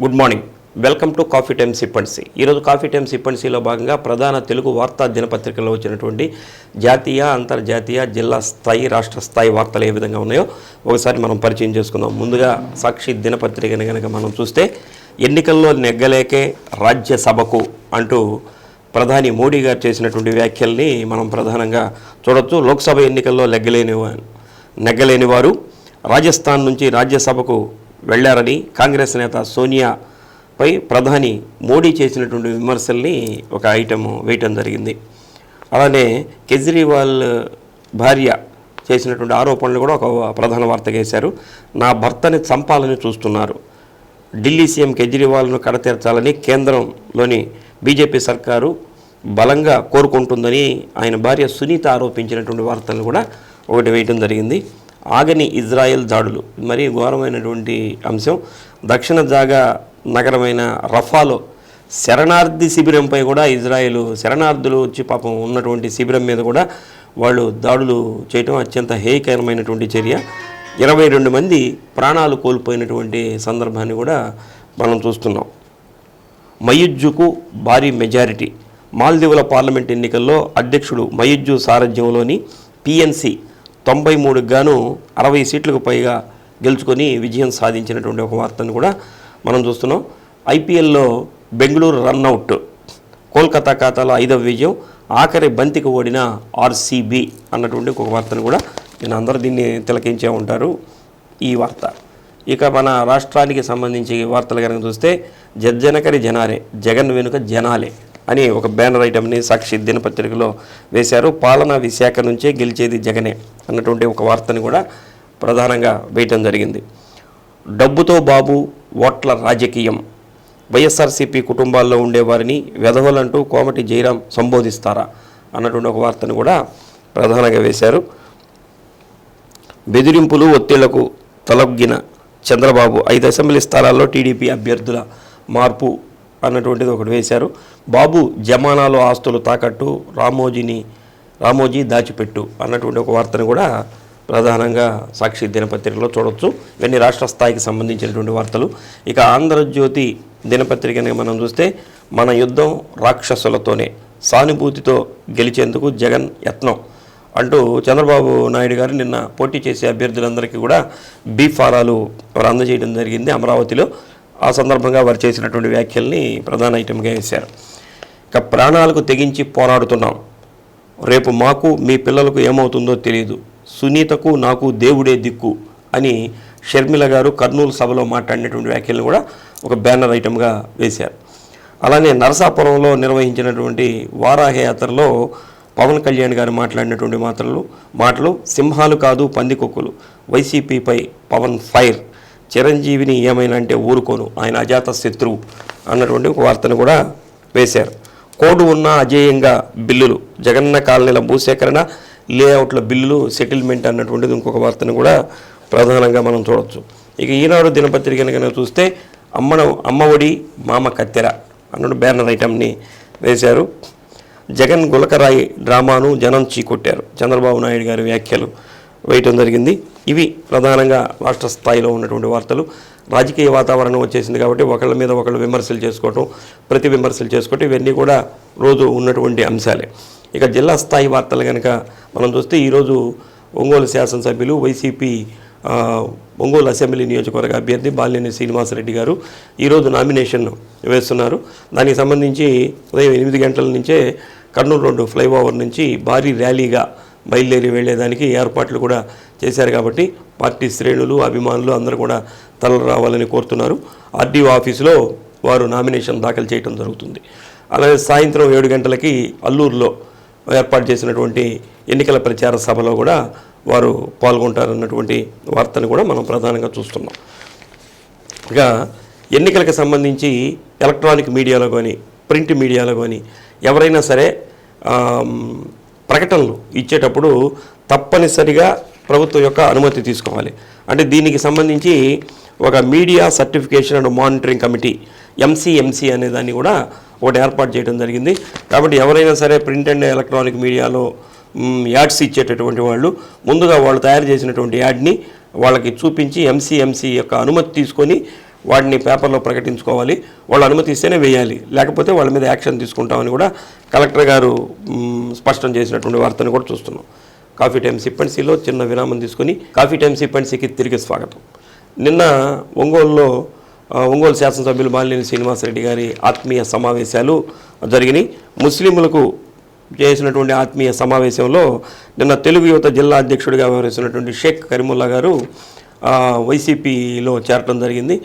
Good morning. Welcome to coffee time సిప్పన్సీ. ఈరోజు coffee time సిప్పన్సీలో భాగంగా ప్రధాన తెలుగు వార్తా దినపత్రికల్లో వచ్చినటువంటి జాతీయ, అంతర్జాతీయ, జిల్లా స్థాయి, రాష్ట్ర స్థాయి వార్తలు ఏ విధంగా ఉన్నాయో ఒకసారి మనం పరిచయం చేసుకుందాం. ముందుగా సాక్షి దినపత్రికని కనుక మనం చూస్తే, ఎన్నికల్లో నెగ్గలేకే రాజ్యసభకు అంటూ ప్రధాని మోడీ గారు చేసినటువంటి వ్యాఖ్యల్ని మనం ప్రధానంగా చూడొచ్చు. లోక్సభ ఎన్నికల్లో నెగ్గలేని వారు రాజస్థాన్ నుంచి రాజ్యసభకు వెళ్లారని కాంగ్రెస్ నేత సోనియాపై ప్రధాని మోడీ చేసినటువంటి విమర్శల్ని ఒక ఐటమ్ వేయటం జరిగింది. అలానే కేజ్రీవాల్ భార్య చేసినటువంటి ఆరోపణలు కూడా ఒక ప్రధాన వార్తగా వేశారు. నా భర్తని చంపాలని చూస్తున్నారు, ఢిల్లీ సీఎం కేజ్రీవాల్ను కడతీర్చాలని కేంద్రంలోని బీజేపీ సర్కారు బలంగా కోరుకుంటుందని ఆయన భార్య సునీత ఆరోపించినటువంటి వార్తలను కూడా ఒకటి వేయటం జరిగింది. ఆగని ఇజ్రాయెల్ దాడులు మరీ ఘోరమైనటువంటి అంశం. దక్షిణ జాగా నగరమైన రఫాలో శరణార్థి శిబిరంపై కూడా ఇజ్రాయెల్ శరణార్థులు వచ్చి పాపం ఉన్నటువంటి శిబిరం మీద కూడా వాళ్ళు దాడులు చేయటం అత్యంత హేయకరమైనటువంటి చర్య. 22 మంది ప్రాణాలు కోల్పోయినటువంటి సందర్భాన్ని కూడా మనం చూస్తున్నాం. మయుజ్జుకు భారీ మెజారిటీ. మాల్దీవుల పార్లమెంట్ ఎన్నికల్లో అధ్యక్షుడు మయుజ్జు సారథ్యంలోని పిఎన్సి 93 గాను 60 సీట్లకు పైగా గెలుచుకొని విజయం సాధించినటువంటి ఒక వార్తను కూడా మనం చూస్తున్నాం. ఐపీఎల్లో బెంగళూరు రన్అవుట్, కోల్కతా ఖాతాలో 5వ విజయం, ఆఖరి బంతికి ఓడిన ఆర్సీబీ అన్నటువంటి ఒక వార్తను కూడా నేను అందరూ దీన్ని తిలకించే ఉంటారు ఈ వార్త. ఇక మన రాష్ట్రానికి సంబంధించి వార్తలు కనుక చూస్తే, జనకరి జనారే, జగన్ వెనుక జనాలే అని ఒక బ్యానర్ ఐటమ్ని సాక్షి దినపత్రికలో వేశారు. పాలనా విశాఖ నుంచే గెలిచేది జగనే అన్నటువంటి ఒక వార్తని కూడా ప్రధానంగా వేయటం జరిగింది. డబ్బుతో బాబు ఓట్ల రాజకీయం, వైఎస్ఆర్సీపీ కుటుంబాల్లో ఉండేవారిని వెధవలంటూ కోమటి జయరాం సంబోధిస్తారా అన్నటువంటి ఒక వార్తను కూడా ప్రధానంగా వేశారు. బెదిరింపులు ఒత్తిళ్లకు తలొగ్గిన చంద్రబాబు, 5 అసెంబ్లీ స్థానాల్లో టీడీపీ అభ్యర్థుల మార్పు అన్నటువంటిది ఒకటి వేశారు. బాబు జమానాలో ఆస్తులు తాకట్టు, రామోజీ దాచిపెట్టు అన్నటువంటి ఒక వార్తను కూడా ప్రధానంగా సాక్షి దినపత్రికలో చూడొచ్చు. ఇవన్నీ రాష్ట్ర స్థాయికి సంబంధించినటువంటి వార్తలు. ఇక ఆంధ్రజ్యోతి దినపత్రికని మనం చూస్తే, మన యుద్ధం రాక్షసులతోనే, సానుభూతితో గెలిచేందుకు జగన్ యత్నం అంటూ చంద్రబాబు నాయుడు గారు నిన్న పోటీ చేసే అభ్యర్థులందరికీ కూడా బీఫారాలు వారు అందజేయడం జరిగింది అమరావతిలో. ఆ సందర్భంగా వారు చేసినటువంటి వ్యాఖ్యల్ని ప్రధాన ఐటెంగా వేశారు. ఇక ప్రాణాలకు తెగించి పోరాడుతున్నాం, రేపు మాకు మీ పిల్లలకు ఏమవుతుందో తెలియదు, సునీతకు నాకు దేవుడే దిక్కు అని షర్మిల గారు కర్నూలు సభలో మాట్లాడినటువంటి వ్యాఖ్యలను కూడా ఒక బ్యానర్ ఐటెంగా వేశారు. అలానే నరసాపురంలో నిర్వహించినటువంటి వారాహయాత్రలో పవన్ కళ్యాణ్ గారు మాట్లాడినటువంటి మాటలు సింహాలు కాదు పందికొక్కులు, వైసీపీపై పవన్ ఫైర్, చిరంజీవిని ఏమైనా అంటే ఊరుకోను, ఆయన అజాత శత్రువు అన్నటువంటి ఒక వార్తను కూడా వేశారు. కోడ్ ఉన్న అజేయంగా బిల్లులు, జగన్న కాలనీల భూసేకరణ, లేఅవుట్ల బిల్లులు సెటిల్మెంట్ అన్నటువంటిది ఇంకొక వార్తను కూడా ప్రధానంగా మనం చూడవచ్చు. ఇక ఈనాడు దినపత్రికను కనుక చూస్తే, అమ్మఒడి మామ కత్తెర అన్నట్టు బ్యానర్ ఐటమ్ని వేశారు. జగన్ గులకరాయి డ్రామాను జనం చీకొట్టారు, చంద్రబాబు నాయుడు గారి వ్యాఖ్యలు వేయటం జరిగింది. ఇవి ప్రధానంగా రాష్ట్ర స్థాయిలో ఉన్నటువంటి వార్తలు. రాజకీయ వాతావరణం వచ్చేసింది కాబట్టి ఒకళ్ళ మీద ఒకళ్ళు విమర్శలు చేసుకోవటం, ప్రతి విమర్శలు చేసుకోవటం, ఇవన్నీ కూడా రోజు ఉన్నటువంటి అంశాలే. ఇక జిల్లా స్థాయి వార్తలు కనుక మనం చూస్తే, ఈరోజు ఒంగోలు శాసనసభ్యులు వైసీపీ ఒంగోలు అసెంబ్లీ నియోజకవర్గ అభ్యర్థి బాలినేని శ్రీనివాసరెడ్డి గారు ఈరోజు నామినేషన్ వేస్తున్నారు. దానికి సంబంధించి ఉదయం 8 గంటల నుంచే కర్నూలు రోడ్డు ఫ్లైఓవర్ నుంచి భారీ ర్యాలీగా బయలుదేరి వెళ్లేదానికి ఏర్పాట్లు కూడా చేశారు. కాబట్టి పార్టీ శ్రేణులు, అభిమానులు అందరూ కూడా తరలి రావాలని కోరుతున్నారు. ఆర్డీఓ ఆఫీసులో వారు నామినేషన్ దాఖలు చేయడం జరుగుతుంది. అలాగే సాయంత్రం 7 గంటలకి అల్లూరులో ఏర్పాటు చేసినటువంటి ఎన్నికల ప్రచార సభలో కూడా వారు పాల్గొంటారన్నటువంటి వార్తను కూడా మనం ప్రధానంగా చూస్తున్నాం. ఇక ఎన్నికలకు సంబంధించి ఎలక్ట్రానిక్ మీడియాలో కానీ ప్రింట్ మీడియాలో కానీ ఎవరైనా సరే ప్రకటనలు ఇచ్చేటప్పుడు తప్పనిసరిగా ప్రభుత్వం యొక్క అనుమతి తీసుకోవాలి. అంటే దీనికి సంబంధించి ఒక media certification and monitoring committee MCMC అనే దాన్ని కూడా ఒకటి ఏర్పాటు చేయడం జరిగింది. కాబట్టి ఎవరైనా సరే ప్రింట్ అండ్ ఎలక్ట్రానిక్ మీడియాలో యాడ్స్ ఇచ్చేటటువంటి వాళ్ళు ముందుగా వాళ్ళు తయారు చేసినటువంటి యాడ్ని వాళ్ళకి చూపించి ఎంసీఎంసీ యొక్క అనుమతి తీసుకొని వాటిని పేపర్లో ప్రకటించుకోవాలి, వాళ్ళు అనుమతిస్తేనే వేయాలి, లేకపోతే వాళ్ళ మీద యాక్షన్ తీసుకుంటామని కూడా కలెక్టర్ గారు స్పష్టం చేసినటువంటి వార్తను కూడా చూస్తున్నాం. కాఫీ టైమ్ సిప్ అండ్ సీలో చిన్న విరామం తీసుకొని కాఫీ టైమ్ సిప్ అండ్ సీకి తిరిగి స్వాగతం. నిన్న ఒంగోలు శాసనసభ్యులు బాలినేని శ్రీనివాసరెడ్డి గారి ఆత్మీయ సమావేశాలు జరిగినాయి. ముస్లింలకు చేసినటువంటి ఆత్మీయ సమావేశంలో నిన్న తెలుగు యువత జిల్లా అధ్యక్షుడిగా వ్యవహరిస్తున్నటువంటి షేక్ కరీముల్లా గారు వైసీపీలో చేరటం జరిగింది.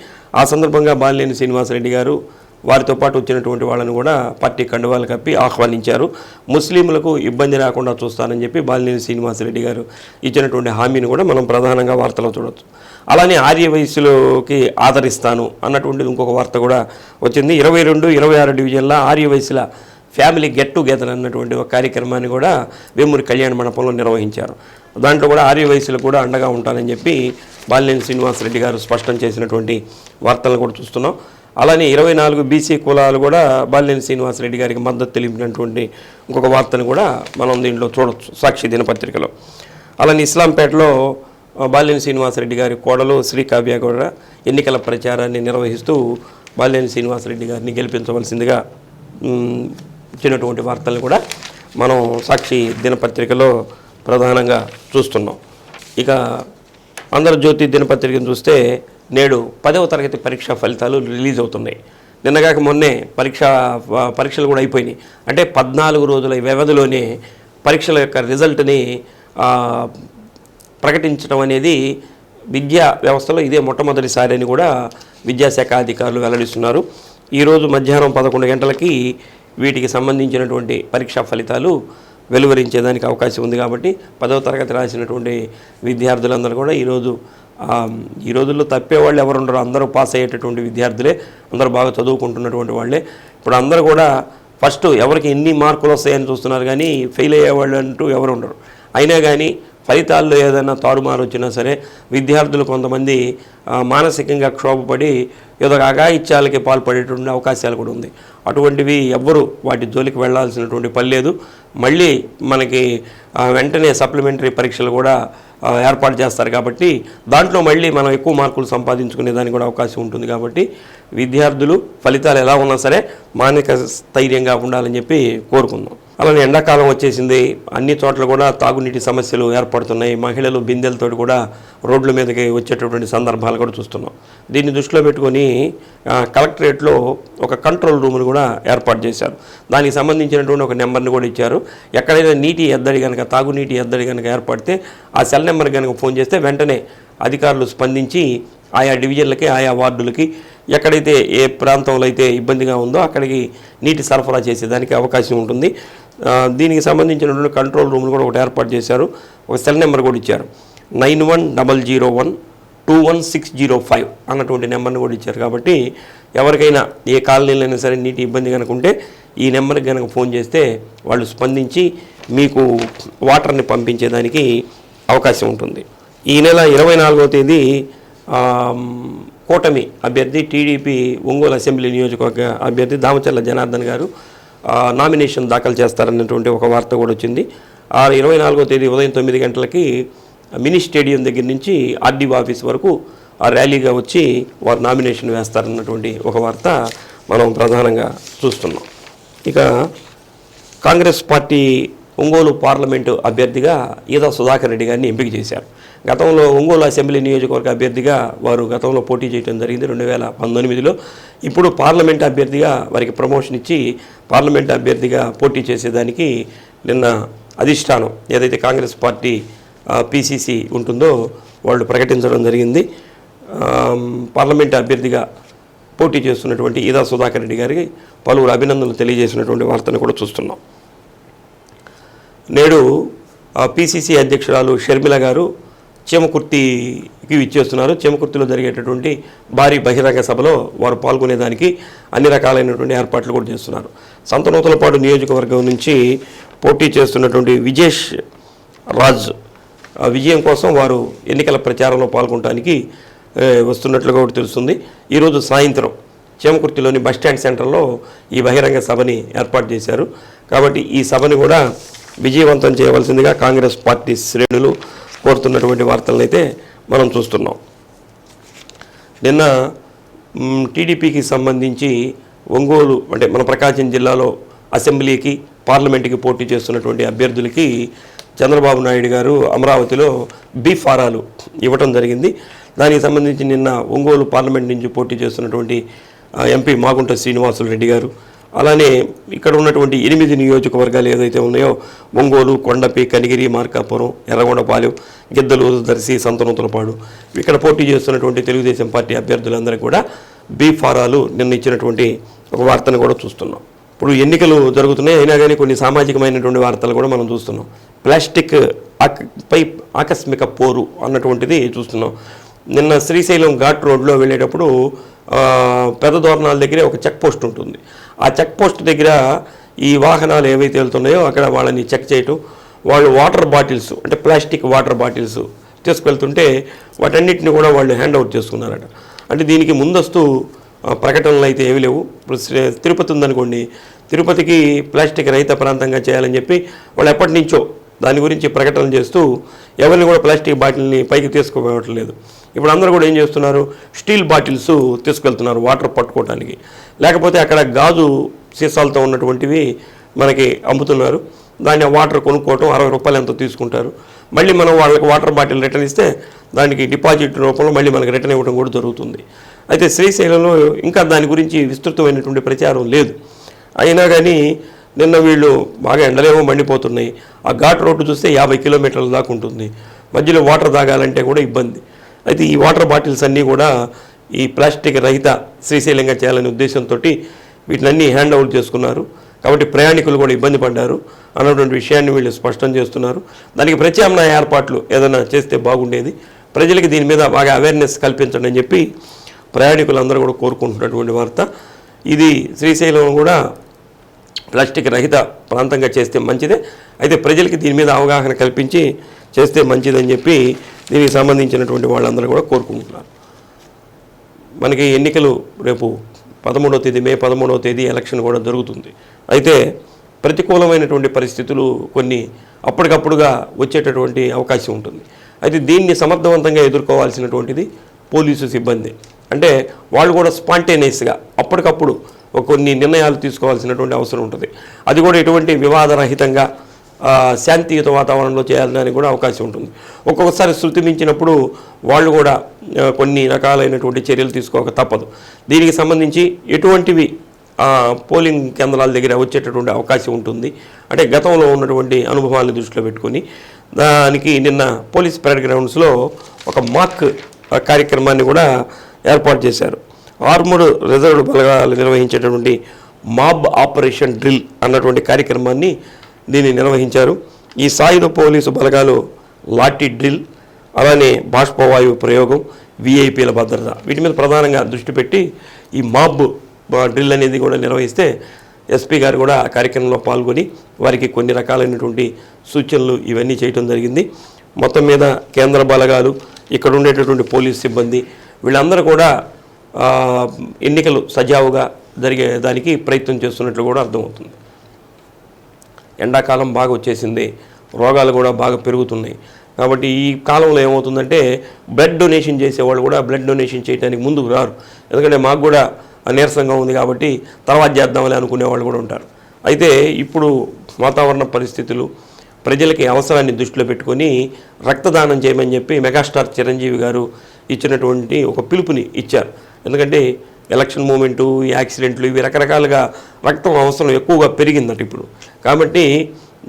ఆ సందర్భంగా బాలినేని శ్రీనివాసరెడ్డి గారు వారితో పాటు వచ్చినటువంటి వాళ్ళని కూడా పార్టీ కండువాలు కప్పి ఆహ్వానించారు. ముస్లింలకు ఇబ్బంది రాకుండా చూస్తానని చెప్పి బాలినేని శ్రీనివాసరెడ్డి గారు ఇచ్చినటువంటి హామీని కూడా మనం ప్రధానంగా వార్తలో చూడవచ్చు. అలానే ఆర్య వయసులోకి ఆదరిస్తాను అన్నటువంటిది ఇంకొక వార్త కూడా వచ్చింది. 22, 26 డివిజన్ల ఆర్య వయసుల ఫ్యామిలీ గెట్ టుగెదర్ అన్నటువంటి ఒక కార్యక్రమాన్ని కూడా వేమూరి కళ్యాణ మండపంలో నిర్వహించారు. దాంట్లో కూడా ఆర్య వయసులు కూడా అండగా ఉంటానని చెప్పి బాలినేని శ్రీనివాసరెడ్డి గారు స్పష్టం చేసినటువంటి వార్తలను కూడా చూస్తున్నాం. అలానే 24 బీసీ కులాలు కూడా బాలినేని శ్రీనివాసరెడ్డి గారికి మద్దతు తెలిపినటువంటి ఇంకొక వార్తను కూడా మనం దీంట్లో చూడవచ్చు సాక్షి దినపత్రికలో. అలానే ఇస్లాంపేటలో బాలినేని శ్రీనివాసరెడ్డి గారి కోడలు శ్రీకావ్య కూడా ఎన్నికల ప్రచారాన్ని నిర్వహిస్తూ బాలినేని శ్రీనివాసరెడ్డి గారిని గెలిపించవలసిందిగా ఇచ్చినటువంటి వార్తలను కూడా మనం సాక్షి దినపత్రికలో ప్రధానంగా చూస్తున్నాం. ఇక ఆంధ్రజ్యోతి దినపత్రికను చూస్తే నేడు 10వ తరగతి పరీక్షా ఫలితాలు రిలీజ్ అవుతున్నాయి. నిన్నగాక మొన్నే పరీక్షలు కూడా అయిపోయినాయి. అంటే 14 రోజుల వ్యవధిలోనే పరీక్షల యొక్క రిజల్ట్ని ప్రకటించడం అనేది విద్యా వ్యవస్థలో ఇదే మొట్టమొదటిసారి అని కూడా విద్యాశాఖ అధికారులు వెల్లడిస్తున్నారు. ఈరోజు మధ్యాహ్నం 11 గంటలకి వీటికి సంబంధించినటువంటి పరీక్షా ఫలితాలు వెలువరించేదానికి అవకాశం ఉంది. కాబట్టి 10వ తరగతి రాసినటువంటి విద్యార్థులందరూ కూడా ఈ రోజుల్లో తప్పేవాళ్ళు ఎవరు ఉండరు, అందరూ పాస్ అయ్యేటటువంటి విద్యార్థులే, అందరూ బాగా చదువుకుంటున్నటువంటి వాళ్ళే. ఇప్పుడు అందరూ కూడా ఫస్ట్ ఎవరికి ఎన్ని మార్కులు వస్తాయని చూస్తున్నారు, కానీ ఫెయిల్ అయ్యేవాళ్ళు అంటూ ఎవరు ఉండరు. అయినా కానీ ఫలితాల్లో ఏదైనా తారుమారు వచ్చినా సరే విద్యార్థులు కొంతమంది మానసికంగా క్షోభపడి ఏదో అఘాయిత్యాలకి పాల్పడేటువంటి అవకాశాలు కూడా ఉంది. అటువంటివి ఎవ్వరూ వాటి జోలికి వెళ్లాల్సినటువంటి పని లేదు. మళ్ళీ మనకి వెంటనే సప్లిమెంటరీ పరీక్షలు కూడా ఏర్పాటు చేస్తారు. కాబట్టి దాంట్లో మళ్ళీ మనం ఎక్కువ మార్కులు సంపాదించుకునే దానికి కూడా అవకాశం ఉంటుంది. కాబట్టి విద్యార్థులు ఫలితాలు ఎలా ఉన్నా సరే మానసిక స్థైర్యంగా ఉండాలని చెప్పి కోరుకుందాం. అలానే ఎండాకాలం వచ్చేసింది, అన్ని చోట్ల కూడా తాగునీటి సమస్యలు ఏర్పడుతున్నాయి. మహిళలు బిందెలతో కూడా రోడ్ల మీదకి వచ్చేటటువంటి సందర్భాలు కూడా చూస్తున్నాం. దీన్ని దృష్టిలో పెట్టుకొని కలెక్టరేట్లో ఒక కంట్రోల్ రూమ్ను కూడా ఏర్పాటు చేశారు. దానికి సంబంధించినటువంటి ఒక నెంబర్ని కూడా ఇచ్చారు. ఎక్కడైనా నీటి ఎద్దడి కనుక, తాగునీటి ఎద్దడి కనుక ఏర్పడితే ఆ సెల్ నెంబర్ కనుక ఫోన్ చేస్తే వెంటనే అధికారులు స్పందించి ఆయా డివిజన్లకి, ఆయా వార్డులకి ఎక్కడైతే ఏ ప్రాంతంలో అయితే ఇబ్బందిగా ఉందో అక్కడికి నీటి సరఫరా చేసేదానికి అవకాశం ఉంటుంది. దీనికి సంబంధించినటువంటి కంట్రోల్ రూమ్లు కూడా ఒకటి ఏర్పాటు చేశారు. ఒక సెల్ నెంబర్ కూడా ఇచ్చారు, 9100121605 అన్నటువంటి నెంబర్ని కూడా ఇచ్చారు. కాబట్టి ఎవరికైనా ఏ కాలనీలైనా సరే నీటి ఇబ్బంది కనుక ఉంటే ఈ నెంబర్కి కనుక ఫోన్ చేస్తే వాళ్ళు స్పందించి మీకు వాటర్ని పంపించేదానికి అవకాశం ఉంటుంది. ఈ నెల 24వ తేదీ కూటమి అభ్యర్థి టీడీపీ ఒంగోలు అసెంబ్లీ నియోజకవర్గ అభ్యర్థి దామచర్ల జనార్దన్ గారు నామినేషన్ దాఖలు చేస్తారన్నటువంటి ఒక వార్త కూడా వచ్చింది. 24వ తేదీ ఉదయం 9 గంటలకి మినీ స్టేడియం దగ్గర నుంచి ఆర్డీఓ ఆఫీస్ వరకు ర్యాలీగా వచ్చి వారు నామినేషన్ వేస్తారన్నటువంటి ఒక వార్త మనం ప్రధానంగా చూస్తున్నాం. ఇక కాంగ్రెస్ పార్టీ ఒంగోలు పార్లమెంటు అభ్యర్థిగా ఈదా సుధాకర్ రెడ్డి గారిని ఎంపిక చేశారు. గతంలో ఒంగోలు అసెంబ్లీ నియోజకవర్గ అభ్యర్థిగా వారు గతంలో పోటీ చేయడం జరిగింది 2019లో. ఇప్పుడు పార్లమెంట్ అభ్యర్థిగా వారికి ప్రమోషన్ ఇచ్చి పార్లమెంట్ అభ్యర్థిగా పోటీ చేసేదానికి నిన్న అధిష్టానం ఏదైతే కాంగ్రెస్ పార్టీ పీసీసీ ఉంటుందో వాళ్ళు ప్రకటించడం జరిగింది. పార్లమెంట్ అభ్యర్థిగా పోటీ చేస్తున్నటువంటి ఈదా సుధాకర్ రెడ్డి గారికి పలువురు అభినందనలు తెలియజేసినటువంటి వార్తను కూడా చూస్తున్నాం. నేడు పీసీసీ అధ్యక్షురాలు షర్మిల గారు చీమకుర్తికి విచ్చేస్తున్నారు. చీమకుర్తిలో జరిగేటటువంటి భారీ బహిరంగ సభలో వారు పాల్గొనేదానికి అన్ని రకాలైనటువంటి ఏర్పాట్లు కూడా చేస్తున్నారు. సంతనూతలపాడు నియోజకవర్గం నుంచి పోటీ చేస్తున్నటువంటి విజేష్ రాజ్ విజయం కోసం వారు ఎన్నికల ప్రచారంలో పాల్గొనడానికి వస్తున్నట్లుగా కూడా తెలుస్తుంది. ఈరోజు సాయంత్రం చీమకుర్తిలోని బస్టాండ్ సెంటర్లో ఈ బహిరంగ సభని ఏర్పాటు చేశారు. కాబట్టి ఈ సభని కూడా విజయవంతం చేయవలసిందిగా కాంగ్రెస్ పార్టీ శ్రేణులు కోరుతున్నటువంటి వార్తలను అయితే మనం చూస్తున్నాం. నిన్న టీడీపీకి సంబంధించి ఒంగోలు అంటే మన ప్రకాశం జిల్లాలో అసెంబ్లీకి పార్లమెంటుకి పోటీ చేస్తున్నటువంటి అభ్యర్థులకి చంద్రబాబు నాయుడు గారు అమరావతిలో బీ ఫారాలు ఇవ్వటం జరిగింది. దానికి సంబంధించి నిన్న ఒంగోలు పార్లమెంట్ నుంచి పోటీ చేస్తున్నటువంటి ఎంపీ మాగుంట శ్రీనివాసులు రెడ్డి గారు, అలానే ఇక్కడ ఉన్నటువంటి 8 నియోజకవర్గాలు ఏదైతే ఉన్నాయో ఒంగోలు, కొండపి, కనిగిరి, మార్కాపురం, ఎర్రగొండపాలెం, గిద్దలు, దర్శి, సంతనూతలపాడు ఇక్కడ పోటీ చేస్తున్నటువంటి తెలుగుదేశం పార్టీ అభ్యర్థులందరూ కూడా బీ ఫారాలు నిన్న ఇచ్చినటువంటి ఒక వార్తను కూడా చూస్తున్నాం. ఇప్పుడు ఎన్నికలు జరుగుతున్నాయి, అయినా కానీ కొన్ని సామాజికమైనటువంటి వార్తలు కూడా మనం చూస్తున్నాం. ప్లాస్టిక్ పై ఆకస్మిక పోరు అన్నటువంటిది చూస్తున్నాం. నిన్న శ్రీశైలం ఘాట్ రోడ్లో వెళ్ళేటప్పుడు పెద్ద దోరణాల దగ్గరే ఒక చెక్ పోస్ట్ ఉంటుంది. ఆ చెక్ పోస్ట్ దగ్గర ఈ వాహనాలు ఏవైతే వెళ్తున్నాయో అక్కడ వాళ్ళని చెక్ చేయటం, వాళ్ళు వాటర్ బాటిల్స్ అంటే ప్లాస్టిక్ వాటర్ బాటిల్స్ తీసుకువెళ్తుంటే వాటన్నిటిని కూడా వాళ్ళు హ్యాండ్ అవుట్ చేసుకున్నారట. అంటే దీనికి ముందస్తు ప్రకటనలు అయితే ఏవి లేవు. ఇప్పుడు తిరుపతి ఉందనుకోండి, తిరుపతికి ప్లాస్టిక్ రహిత ప్రాంతంగా చేయాలని చెప్పి వాళ్ళు ఎప్పటి నుంచో దాని గురించి ప్రకటనలు చేస్తూ ఎవరిని కూడా ప్లాస్టిక్ బాటిల్ని పైకి తీసుకుపోవట్లేదు. ఇప్పుడు అందరూ కూడా ఏం చేస్తున్నారు, స్టీల్ బాటిల్స్ తీసుకెళ్తున్నారు వాటర్ పట్టుకోవడానికి. లేకపోతే అక్కడ గాజు సీసాలతో ఉన్నటువంటివి మనకి అమ్ముతున్నారు. దాన్ని వాటర్ కొనుక్కోవటం 60 రూపాయలు ఎంతో తీసుకుంటారు. మళ్ళీ మనం వాళ్ళకి వాటర్ బాటిల్ రిటర్న్ ఇస్తే దానికి డిపాజిట్ రూపంలో మళ్ళీ మనకి రిటర్న్ ఇవ్వడం కూడా జరుగుతుంది. అయితే శ్రీశైలంలో ఇంకా దాని గురించి విస్తృతమైనటువంటి ప్రచారం లేదు. అయినా కానీ నిన్న వీళ్ళు బాగా ఎండలేమో మండిపోతున్నాయి. ఆ ఘాట్ రోడ్డు చూస్తే 50 కిలోమీటర్ల దాకా ఉంటుంది. మధ్యలో వాటర్ తాగాలంటే కూడా ఇబ్బంది. అయితే ఈ వాటర్ బాటిల్స్ అన్నీ కూడా ఈ ప్లాస్టిక్ రహిత శ్రీశైలంగా చేయాలనే ఉద్దేశంతో వీటినన్నీ హ్యాండ్ అవుట్ చేసుకున్నారు. కాబట్టి ప్రయాణికులు కూడా ఇబ్బంది పడ్డారు అన్నటువంటి విషయాన్ని వీళ్ళు స్పష్టం చేస్తున్నారు. దానికి ప్రత్యామ్నాయ ఏర్పాట్లు ఏదైనా చేస్తే బాగుండేది. ప్రజలకి దీని మీద బాగా అవేర్నెస్ కల్పించండి అని చెప్పి ప్రయాణికులందరూ కూడా కోరుకుంటున్నటువంటి వార్త ఇది. శ్రీశైలం కూడా ప్లాస్టిక్ రహిత ప్రాంతంగా చేస్తే మంచిదే. అయితే ప్రజలకి దీని మీద అవగాహన కల్పించి చేస్తే మంచిదని చెప్పి దీనికి సంబంధించినటువంటి వాళ్ళందరూ కూడా కోరుకుంటున్నారు. మనకి ఎన్నికలు రేపు 13వ తేదీ మే 13వ తేదీ ఎలక్షన్ కూడా జరుగుతుంది. అయితే ప్రతికూలమైనటువంటి పరిస్థితులు కొన్ని అప్పటికప్పుడుగా వచ్చేటటువంటి అవకాశం ఉంటుంది. అయితే దీన్ని సమర్థవంతంగా ఎదుర్కోవాల్సినటువంటిది పోలీసు సిబ్బంది. అంటే వాళ్ళు కూడా స్పాంటేనియస్గా అప్పటికప్పుడు కొన్ని నిర్ణయాలు తీసుకోవాల్సినటువంటి అవసరం ఉంటుంది. అది కూడా ఎటువంటి వివాదరహితంగా శాంతియుత వాతావరణంలో చేయాలని కూడా అవకాశం ఉంటుంది. ఒక్కొక్కసారి శృతి మించినప్పుడు వాళ్ళు కూడా కొన్ని రకాలైనటువంటి చర్యలు తీసుకోక తప్పదు. దీనికి సంబంధించి ఎటువంటివి పోలింగ్ కేంద్రాల దగ్గర వచ్చేటటువంటి అవకాశం ఉంటుంది అంటే గతంలో ఉన్నటువంటి అనుభవాన్ని దృష్టిలో పెట్టుకొని దానికి నిన్న పోలీస్ పరేడ్ గ్రౌండ్స్లో ఒక మాక్ కార్యక్రమాన్ని కూడా ఏర్పాటు చేశారు. ఆర్మూడ్ రిజర్వ్డ్ బలగాలు నిర్వహించేటటువంటి మాబ్ ఆపరేషన్ డ్రిల్ అన్నటువంటి కార్యక్రమాన్ని దీన్ని నిర్వహించారు. ఈ సాయుధ పోలీసు బలగాలు లాఠీ డ్రిల్, అలానే బాష్పవాయువు ప్రయోగం, విఐపీల భద్రత వీటి మీద ప్రధానంగా దృష్టి పెట్టి ఈ మాబ్ డ్రిల్ అనేది కూడా నిర్వహిస్తే ఎస్పీ గారు కూడా ఆ కార్యక్రమంలో పాల్గొని వారికి కొన్ని రకాలైనటువంటి సూచనలు ఇవన్నీ చేయడం జరిగింది. మొత్తం మీద కేంద్ర బలగాలు, ఇక్కడ ఉండేటటువంటి పోలీస్ సిబ్బంది వీళ్ళందరూ కూడా ఎన్నికలు సజావుగా జరిగేదానికి ప్రయత్నం చేస్తున్నట్లు కూడా అర్థమవుతుంది. ఎండాకాలం బాగా వచ్చేసింది, రోగాలు కూడా బాగా పెరుగుతున్నాయి. కాబట్టి ఈ కాలంలో ఏమవుతుందంటే బ్లడ్ డొనేషన్ చేసేవాళ్ళు కూడా బ్లడ్ డొనేషన్ చేయడానికి ముందుకు రారు. ఎందుకంటే మాకు కూడా నీరసంగా ఉంది కాబట్టి తర్వాత చేద్దామని అనుకునే వాళ్ళు కూడా ఉంటారు. అయితే ఇప్పుడు వాతావరణ పరిస్థితులు ప్రజలకి అవసరాన్ని దృష్టిలో పెట్టుకొని రక్తదానం చేయమని చెప్పి మెగాస్టార్ చిరంజీవి గారు ఇచ్చినటువంటి ఒక పిలుపుని ఇచ్చారు. ఎందుకంటే ఎలక్షన్ మూమెంటు, ఈ యాక్సిడెంట్లు ఇవి రకరకాలుగా రక్తం అవసరం ఎక్కువగా పెరిగిందట ఇప్పుడు. కాబట్టి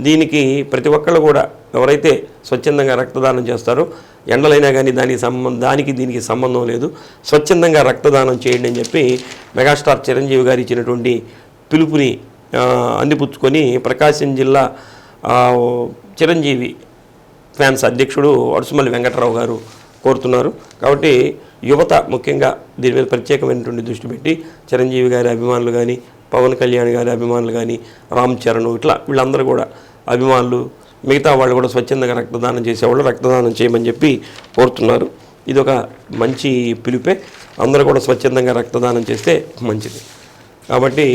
దీనికి ప్రతి ఒక్కళ్ళు కూడా ఎవరైతే స్వచ్ఛందంగా రక్తదానం చేస్తారో ఎండలైనా కానీ దానికి దీనికి సంబంధం లేదు, స్వచ్ఛందంగా రక్తదానం చేయండి అని చెప్పి మెగాస్టార్ చిరంజీవి గారు ఇచ్చినటువంటి పిలుపుని అందిపుచ్చుకొని ప్రకాశం జిల్లా చిరంజీవి ఫ్యాన్స్ అధ్యక్షుడు అడుసుమల్లి వెంకటరావు గారు కోరుతున్నారు. కాబట్టి యువత ముఖ్యంగా దీని మీద ప్రత్యేకమైనటువంటి దృష్టి పెట్టి చిరంజీవి గారి అభిమానులు కానీ, పవన్ కళ్యాణ్ గారి అభిమానులు కానీ, రామ్ చరణ్ ఇట్లా వీళ్ళందరూ కూడా అభిమానులు, మిగతా వాళ్ళు కూడా స్వచ్ఛందంగా రక్తదానం చేసేవాళ్ళు రక్తదానం చేయమని చెప్పి కోరుతున్నారు. ఇది ఒక మంచి పిలుపే. అందరూ కూడా స్వచ్ఛందంగా రక్తదానం చేస్తే మంచిది. కాబట్టి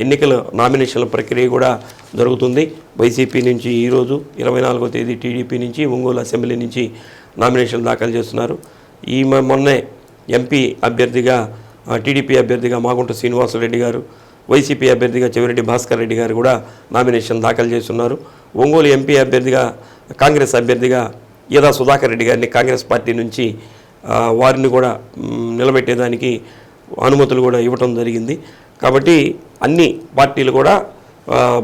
ఎన్నికల నామినేషన్ల ప్రక్రియ కూడా జరుగుతుంది. వైసీపీ నుంచి ఈరోజు 24వ తేదీ, టీడీపీ నుంచి ఒంగోలు అసెంబ్లీ నుంచి నామినేషన్లు దాఖలు చేస్తున్నారు. మొన్నే ఎంపీ అభ్యర్థిగా టీడీపీ అభ్యర్థిగా మాగుంట శ్రీనివాసరెడ్డి గారు, వైసీపీ అభ్యర్థిగా చెవిరెడ్డి భాస్కర్ రెడ్డి గారు కూడా నామినేషన్ దాఖలు చేస్తున్నారు. ఒంగోలు ఎంపీ అభ్యర్థిగా కాంగ్రెస్ అభ్యర్థిగా ఈదా సుధాకర్ రెడ్డి గారిని కాంగ్రెస్ పార్టీ నుంచి వారిని కూడా నిలబెట్టేదానికి అనుమతులు కూడా ఇవ్వటం జరిగింది. కాబట్టి అన్ని పార్టీలు కూడా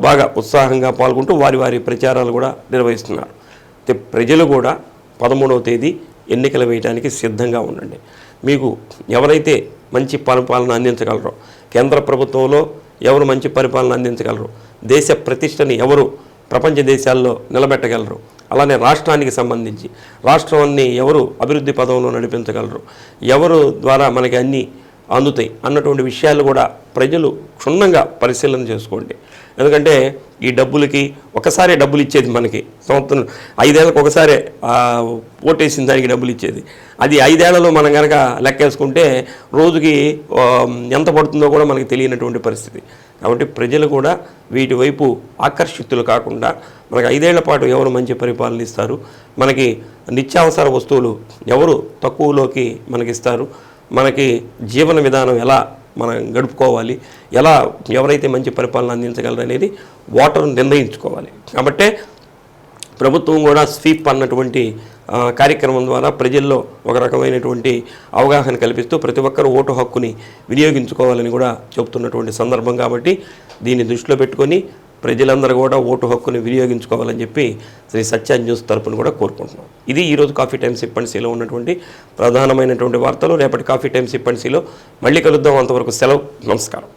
బాగా ఉత్సాహంగా పాల్గొంటూ వారి వారి ప్రచారాలు కూడా నిర్వహిస్తున్నారు. ప్రజలు కూడా 13వ తేదీ ఎన్నికలు వేయడానికి సిద్ధంగా ఉండండి. మీకు ఎవరైతే మంచి పరిపాలన అందించగలరో, కేంద్ర ప్రభుత్వంలో ఎవరు మంచి పరిపాలన అందించగలరు, దేశ ప్రతిష్టని ఎవరు ప్రపంచ దేశాల్లో నిలబెట్టగలరు, అలానే రాష్ట్రానికి సంబంధించి రాష్ట్రాన్ని ఎవరు అభివృద్ధి పదంలో నడిపించగలరు, ఎవరు ద్వారా మనకి అన్నీ అందుతాయి అన్నటువంటి విషయాలు కూడా ప్రజలు క్షుణ్ణంగా పరిశీలన చేసుకోండి. ఎందుకంటే ఈ డబ్బులకి ఒకసారి డబ్బులు ఇచ్చేది, మనకి సంవత్సరం 5 ఏళ్ళకి ఒకసారి ఓటేసిన దానికి డబ్బులు ఇచ్చేది. అది 5 ఏళ్లలో మనం కనుక లెక్కేసుకుంటే రోజుకి ఎంత పడుతుందో కూడా మనకి తెలియనటువంటి పరిస్థితి. కాబట్టి ప్రజలు కూడా వీటి వైపు ఆకర్షితులు కాకుండా మనకి 5 ఏళ్ల పాటు ఎవరు మంచి పరిపాలన ఇస్తారు, మనకి నిత్యావసర వస్తువులు ఎవరు తక్కువలోకి మనకిస్తారు, మనకి జీవన విధానం ఎలా మనం గడుపుకోవాలి, ఎలా ఎవరైతే మంచి పరిపాలన అందించగలరు అనేది ఓటరు నిర్ణయించుకోవాలి. కాబట్టే ప్రభుత్వం కూడా స్వీప్ అన్నటువంటి కార్యక్రమం ద్వారా ప్రజల్లో ఒక రకమైనటువంటి అవగాహన కల్పిస్తూ ప్రతి ఒక్కరూ ఓటు హక్కుని వినియోగించుకోవాలని కూడా చెబుతున్నటువంటి సందర్భం. కాబట్టి దీన్ని దృష్టిలో పెట్టుకొని ప్రజలందరూ కూడా ఓటు హక్కుని వినియోగించుకోవాలని చెప్పి శ్రీ సత్య న్యూస్ తరపున కూడా కోరుకుంటున్నాం. ఇది ఈరోజు కాఫీ టైమ్ సిప్ అండ్ సీలో ఉన్నటువంటి ప్రధానమైనటువంటి వార్తలు. రేపటి కాఫీ టైమ్ సిప్ అండ్ సీలో మళ్ళీ కలుద్దాం. అంతవరకు సెలవు. నమస్కారం.